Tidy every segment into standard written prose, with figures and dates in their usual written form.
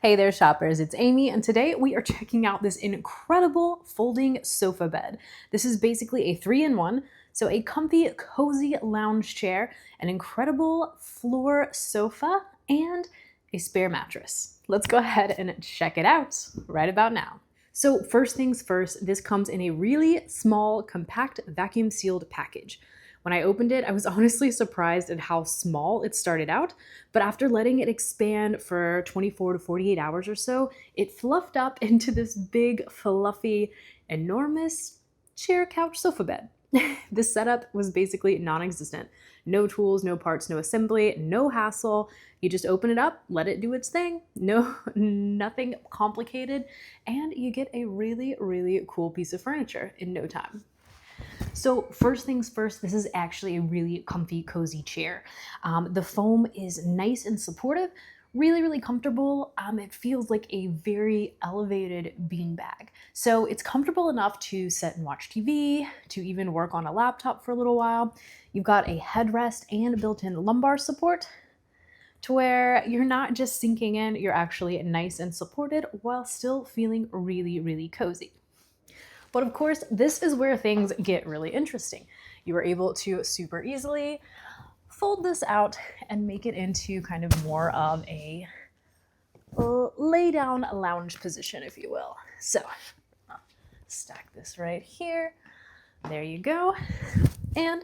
Hey there shoppers, it's Amy, and today we are checking out this incredible folding sofa bed. This is basically a 3-in-1, so a comfy, cozy lounge chair, an incredible floor sofa, and a spare mattress. Let's go ahead and check it out right about now. So first things first, this comes in a really small, compact, vacuum sealed package. When I opened it, I was honestly surprised at how small it started out, but after letting it expand for 24 to 48 hours or so, it fluffed up into this big, fluffy, enormous chair couch sofa bed. This setup was basically non-existent. No tools, no parts, no assembly, no hassle. You just open it up, let it do its thing. Nothing complicated, and you get a really, really cool piece of furniture in no time. So first things first, this is actually a really comfy, cozy chair. The foam is nice and supportive, really, really comfortable. It feels like a very elevated beanbag. So it's comfortable enough to sit and watch TV, to even work on a laptop for a little while. You've got a headrest and built-in lumbar support to where you're not just sinking in, you're actually nice and supported while still feeling really, really cozy. But of course, this is where things get really interesting. You are able to super easily fold this out and make it into kind of more of a lay down lounge position, if you will. So stack this right here. There you go. And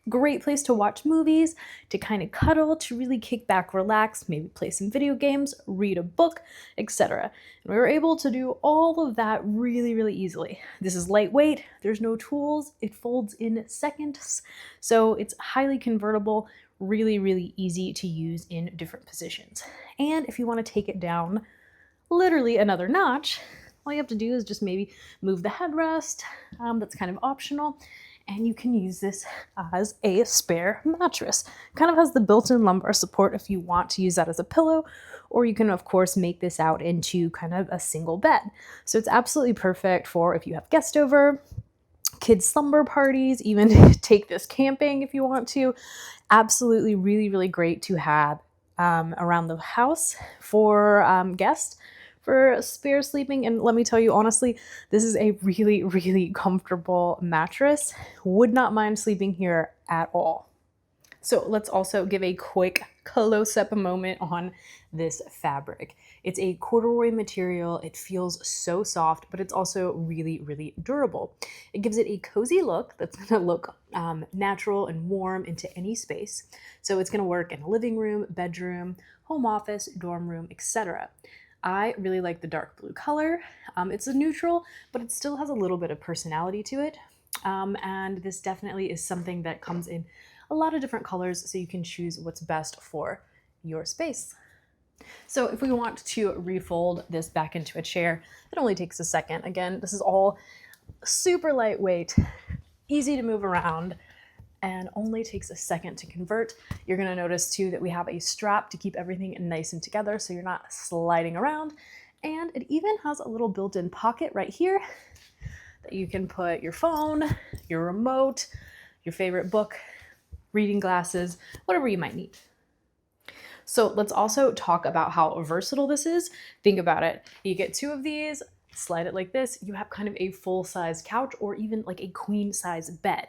great place to watch movies, to kind of cuddle, to really kick back, relax, maybe play some video games, read a book, etc. And we were able to do all of that really, really easily. This is lightweight, there's no tools, it folds in seconds, so it's highly convertible, really, really easy to use in different positions. And if you want to take it down literally another notch, all you have to do is just maybe move the headrest, that's kind of optional, and you can use this as a spare mattress. Kind of has the built-in lumbar support if you want to use that as a pillow, or you can of course make this out into kind of a single bed. So it's absolutely perfect for if you have guests over, kids' slumber parties, even take this camping if you want to. Absolutely really, really great to have around the house for guests, for spare sleeping. And let me tell you honestly, this is a really, really comfortable mattress. Would not mind sleeping here at all. So let's also give a quick close-up moment on this fabric. It's a corduroy material. It feels so soft, but it's also really, really durable. It gives it a cozy look that's gonna look natural and warm into any space. So it's gonna work in a living room, bedroom, home office, dorm room, etc. I really like the dark blue color. It's a neutral, but it still has a little bit of personality to it. And this definitely is something that comes in a lot of different colors, so you can choose what's best for your space. So if we want to refold this back into a chair, it only takes a second. Again, this is all super lightweight, easy to move around, and only takes a second to convert. You're gonna notice too that we have a strap to keep everything nice and together so you're not sliding around. And it even has a little built-in pocket right here that you can put your phone, your remote, your favorite book, reading glasses, whatever you might need. So let's also talk about how versatile this is. Think about it. You get two of these, slide it like this, you have kind of a full-size couch or even like a queen-size bed.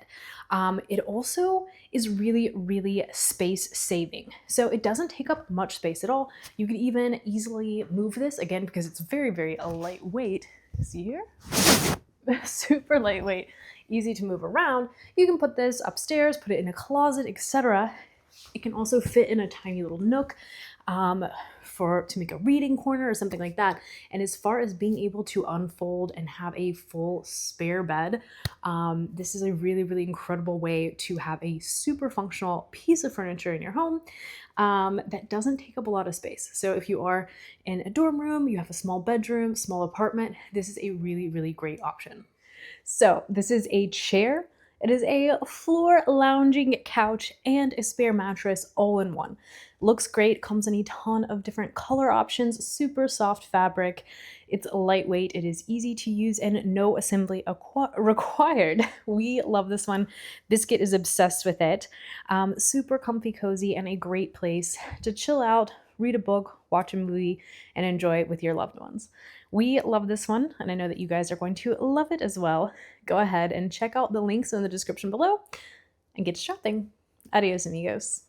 It also is really, really space-saving. So it doesn't take up much space at all. You can even easily move this, again, because it's very, very lightweight. See here? Super lightweight, easy to move around. You can put this upstairs, put it in a closet, etc. It can also fit in a tiny little nook to make a reading corner or something like that. And as far as being able to unfold and have a full spare bed, this is a really, really incredible way to have a super functional piece of furniture in your home that doesn't take up a lot of space. So if you are in a dorm room, you have a small bedroom, small apartment, this is a really, really great option. So this is a chair. It is a floor lounging couch and a spare mattress all in one. Looks great, comes in a ton of different color options, super soft fabric. It's lightweight, it is easy to use, and no assembly required. We love this one. Biscuit is obsessed with it. Super comfy, cozy, and a great place to chill out, read a book, watch a movie, and enjoy with your loved ones. We love this one, and I know that you guys are going to love it as well. Go ahead and check out the links in the description below and get shopping. Adios, amigos.